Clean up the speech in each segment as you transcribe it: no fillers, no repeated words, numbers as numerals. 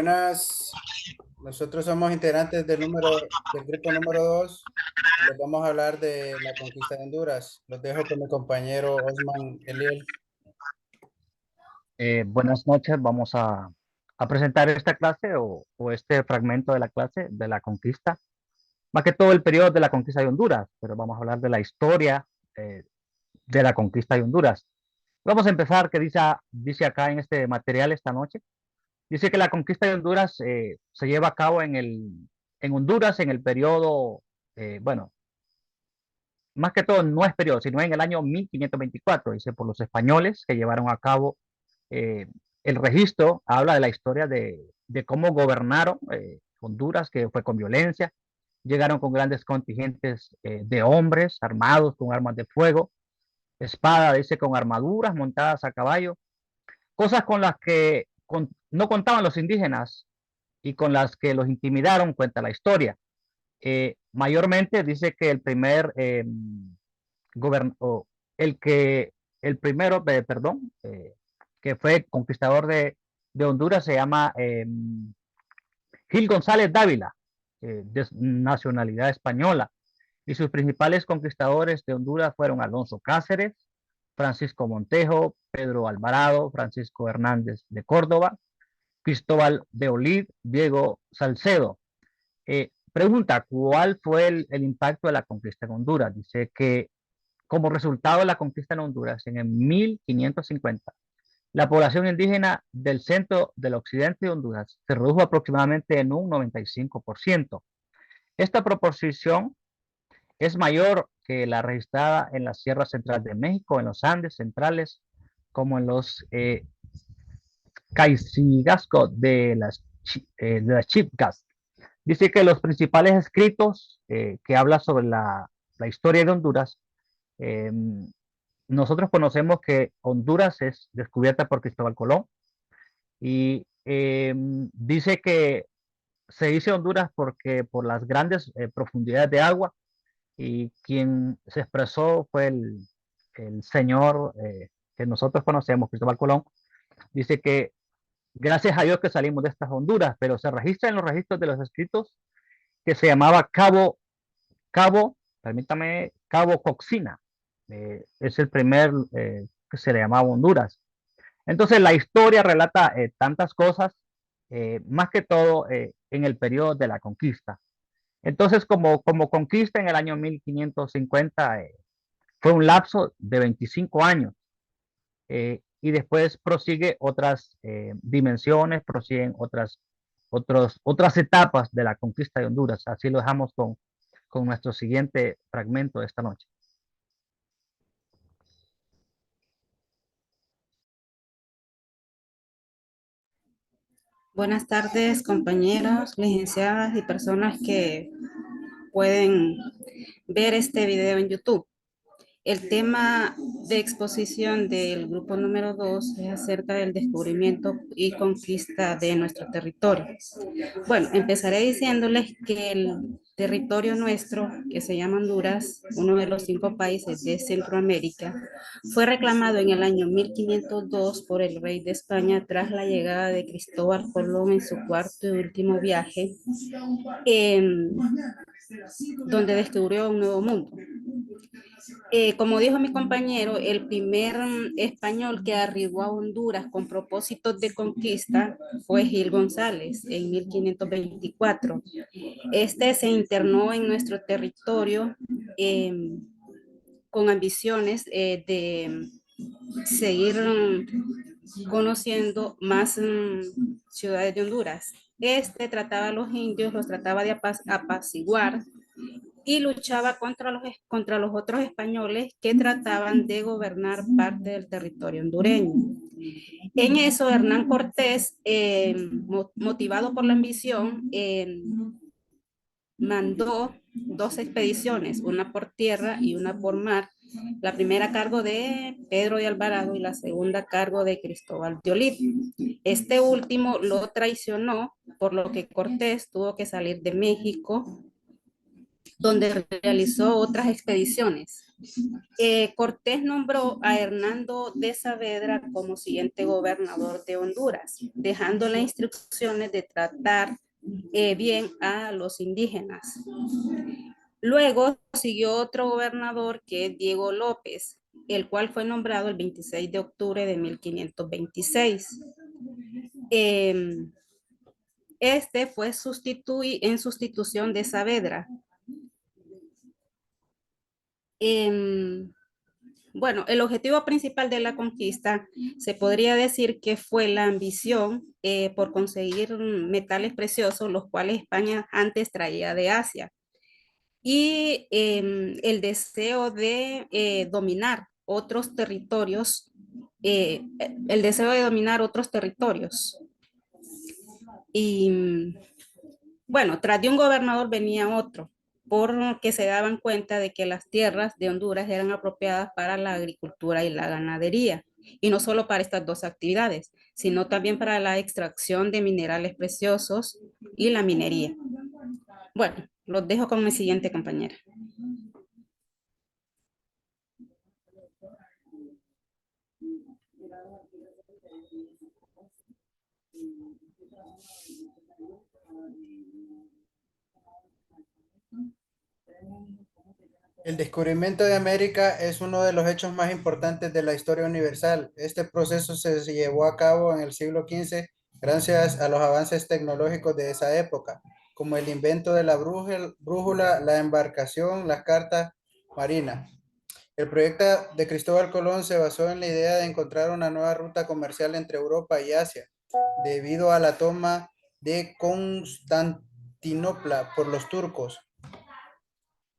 Buenas, nosotros somos integrantes del grupo número 2. Les vamos a hablar de la conquista de Honduras. Los dejo con mi compañero Osman Eliel. Buenas noches, vamos a presentar esta clase o este fragmento de la clase de la conquista, más que todo el periodo de la conquista de Honduras, pero vamos a hablar de la historia eh, de la conquista de Honduras. Vamos a empezar, que dice acá en este material esta noche, dice que la conquista de Honduras se lleva a cabo en Honduras en el periodo, bueno, más que todo no es periodo, sino en el año 1524, dice, por los españoles que llevaron a cabo eh, el registro. Habla de la historia de cómo gobernaron Honduras, que fue con violencia, llegaron con grandes contingentes de hombres armados con armas de fuego, espada, dice, con armaduras montadas a caballo, cosas con las que no contaban los indígenas y con las que los intimidaron, cuenta la historia. Mayormente dice que el primer o el que el primero, perdón, que fue conquistador de Honduras se llama Gil González Dávila, de nacionalidad española, y sus principales conquistadores de Honduras fueron Alonso Cáceres, Francisco Montejo, Pedro Alvarado, Francisco Hernández de Córdoba, Cristóbal de Olid, Diego Salcedo. Pregunta, ¿cuál fue el impacto de la conquista en Honduras? Dice que como resultado de la conquista en Honduras en el 1550, la población indígena del centro del occidente de Honduras se redujo aproximadamente en un 95%. Esta proporción es mayor que la registrada en la Sierra Central de México, en los Andes centrales, como en los Caixigasco de las Chipgas. Dice que los principales escritos que habla sobre la historia de Honduras, eh, nosotros conocemos que Honduras es descubierta por Cristóbal Colón y dice que se dice Honduras porque por las grandes profundidades de agua, y quien se expresó fue el señor que nosotros conocemos, Cristóbal Colón. Dice que gracias a Dios que salimos de estas Honduras, pero se registra en los registros de los escritos que se llamaba permítame, Cabo Coxina. Es el primer que se le llamaba Honduras. Entonces la historia relata tantas cosas, más que todo en el periodo de la conquista. Entonces, como conquista en el año 1550, fue un lapso de 25 años, y después prosigue otras dimensiones, prosiguen otras etapas de la conquista de Honduras. Así lo dejamos con nuestro siguiente fragmento de esta noche. Buenas tardes, compañeros, licenciadas y personas que pueden ver este video en YouTube. El tema de exposición del grupo número 2 es acerca del descubrimiento y conquista de nuestro territorio. Bueno, empezaré diciéndoles que el territorio nuestro, que se llama Honduras, uno de los 5 países de Centroamérica, fue reclamado en el año 1502 por el rey de España tras la llegada de Cristóbal Colón en su cuarto y último viaje, donde descubrió un nuevo mundo. Como dijo mi compañero, el primer español que arribó a Honduras con propósitos de conquista fue Gil González en 1524. Este se internó en nuestro territorio con ambiciones de seguir conociendo más ciudades de Honduras. Este trataba a los indios, los trataba de apaciguar y luchaba contra los otros españoles que trataban de gobernar parte del territorio hondureño. En eso, Hernán Cortés, motivado por la ambición, mandó 2 expediciones, una por tierra y una por mar. La primera a cargo de Pedro de Alvarado y la segunda a cargo de Cristóbal de Olid. Este último lo traicionó, por lo que Cortés tuvo que salir de México, donde realizó otras expediciones. Cortés nombró a Hernando de Saavedra como siguiente gobernador de Honduras, dejando las instrucciones de tratar bien a los indígenas. Luego siguió otro gobernador que es Diego López, el cual fue nombrado el 26 de octubre de 1526. Este fue en sustitución de Saavedra. Bueno, el objetivo principal de la conquista se podría decir que fue la ambición por conseguir metales preciosos, los cuales España antes traía de Asia, y el deseo de dominar otros territorios, el deseo de dominar otros territorios. Y bueno, tras de un gobernador venía otro, porque se daban cuenta de que las tierras de Honduras eran apropiadas para la agricultura y la ganadería, y no solo para estas dos actividades, sino también para la extracción de minerales preciosos y la minería. Bueno, los dejo con mi siguiente compañera. El descubrimiento de América es uno de los hechos más importantes de la historia universal. Este proceso se llevó a cabo en el siglo XV gracias a los avances tecnológicos de esa época, como el invento de la brújula, la embarcación, las cartas marinas. El proyecto de Cristóbal Colón se basó en la idea de encontrar una nueva ruta comercial entre Europa y Asia, debido a la toma de Constantinopla por los turcos.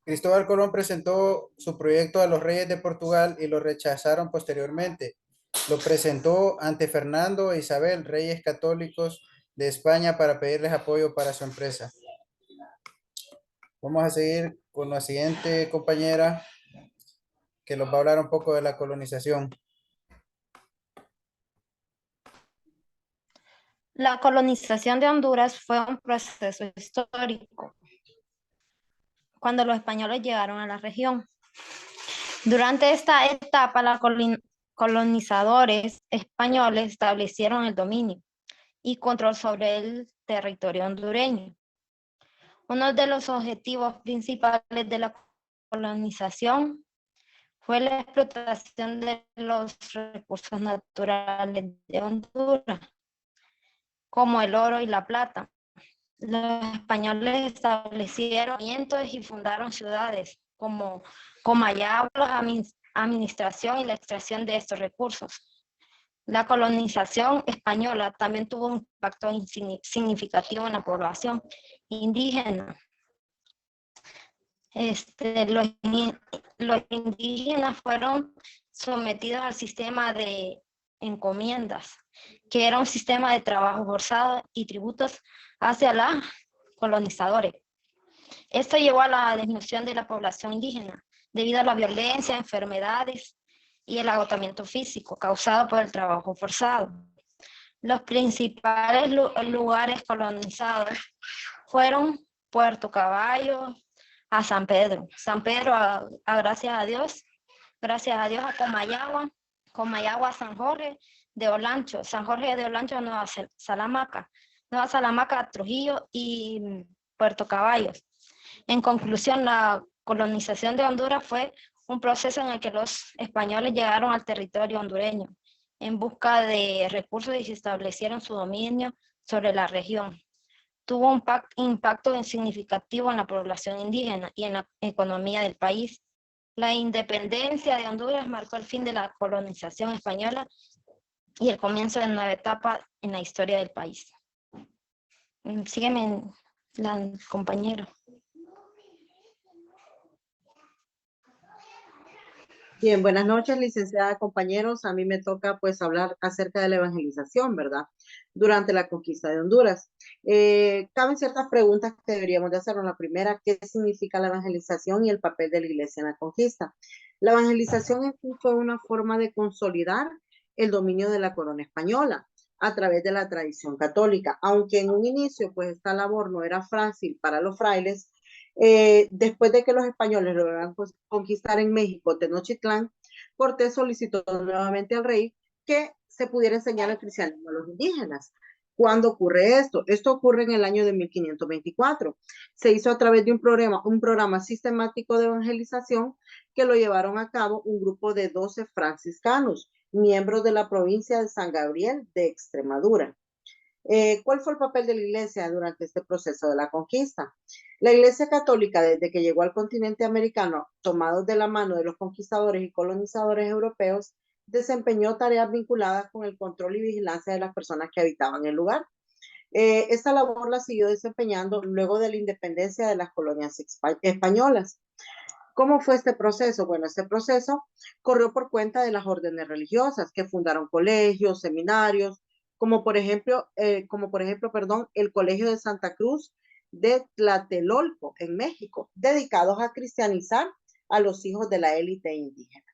Cristóbal Colón presentó su proyecto a los reyes de Portugal y lo rechazaron posteriormente. Lo presentó ante Fernando e Isabel, reyes católicos de España, para pedirles apoyo para su empresa. Vamos a seguir con la siguiente compañera, que nos va a hablar un poco de la colonización. La colonización de Honduras fue un proceso histórico cuando los españoles llegaron a la región. Durante esta etapa, los colonizadores españoles establecieron el dominio y control sobre el territorio hondureño. Uno de los objetivos principales de la colonización fue la explotación de los recursos naturales de Honduras, como el oro y la plata. Los españoles establecieron cimientos y fundaron ciudades como Comayagua, la administración y la extracción de estos recursos. La colonización española también tuvo un impacto significativo en la población indígena. Los indígenas fueron sometidos al sistema de encomiendas, que era un sistema de trabajo forzado y tributos hacia los colonizadores. Esto llevó a la disminución de la población indígena debido a la violencia, enfermedades y el agotamiento físico causado por el trabajo forzado. Los principales lugares colonizados fueron Puerto Caballo, a San Pedro. San Pedro, gracias a Dios, a Comayagua, San Jorge de Olancho, San Jorge de Olancho, Nueva Salamaca, Trujillo y Puerto Caballos. En conclusión, la colonización de Honduras fue un proceso en el que los españoles llegaron al territorio hondureño en busca de recursos y se establecieron su dominio sobre la región. Tuvo un impacto significativo en la población indígena y en la economía del país. La independencia de Honduras marcó el fin de la colonización española y el comienzo de una nueva etapa en la historia del país. Sígueme, compañero. Bien, buenas noches, licenciada, compañeros. A mí me toca pues hablar acerca de la evangelización, ¿verdad? Durante la conquista de Honduras. Caben ciertas preguntas que deberíamos de hacernos. La primera, ¿qué significa la evangelización y el papel de la iglesia en la conquista? La evangelización en sí fue una forma de consolidar el dominio de la corona española a través de la tradición católica. Aunque en un inicio pues esta labor no era fácil para los frailes, Después de que los españoles lograron conquistar en México Tenochtitlán, Cortés solicitó nuevamente al rey que se pudiera enseñar el cristianismo a los indígenas. ¿Cuándo ocurre esto? Esto ocurre en el año de 1524. Se hizo a través de un programa sistemático de evangelización que lo llevaron a cabo un grupo de 12 franciscanos, miembros de la provincia de San Gabriel de Extremadura. ¿Cuál fue el papel de la iglesia durante este proceso de la conquista? La iglesia católica, desde que llegó al continente americano, tomados de la mano de los conquistadores y colonizadores europeos, desempeñó tareas vinculadas con el control y vigilancia de las personas que habitaban el lugar. Esta labor la siguió desempeñando luego de la independencia de las colonias españolas. ¿Cómo fue este proceso? Bueno, este proceso corrió por cuenta de las órdenes religiosas que fundaron colegios, seminarios, como por ejemplo, el Colegio de Santa Cruz de Tlatelolco en México, dedicados a cristianizar a los hijos de la élite indígena.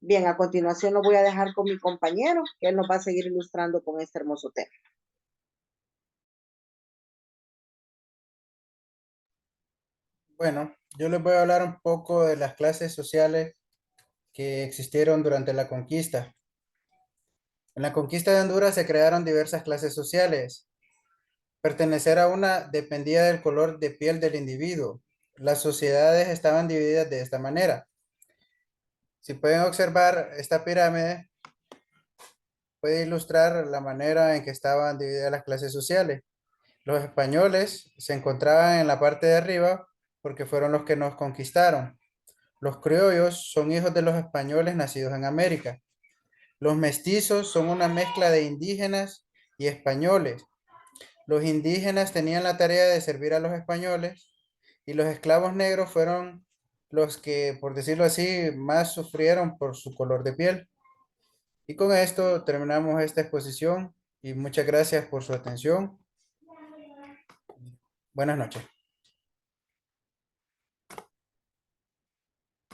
Bien, a continuación lo voy a dejar con mi compañero, que él nos va a seguir ilustrando con este hermoso tema. Bueno, yo les voy a hablar un poco de las clases sociales que existieron durante la conquista. En la conquista de Honduras se crearon diversas clases sociales. Pertenecer a una dependía del color de piel del individuo. Las sociedades estaban divididas de esta manera. Si pueden observar esta pirámide, puede ilustrar la manera en que estaban divididas las clases sociales. Los españoles se encontraban en la parte de arriba porque fueron los que nos conquistaron. Los criollos son hijos de los españoles nacidos en América. Los mestizos son una mezcla de indígenas y españoles. Los indígenas tenían la tarea de servir a los españoles y los esclavos negros fueron los que, por decirlo así, más sufrieron por su color de piel. Y con esto terminamos esta exposición y muchas gracias por su atención. Buenas noches.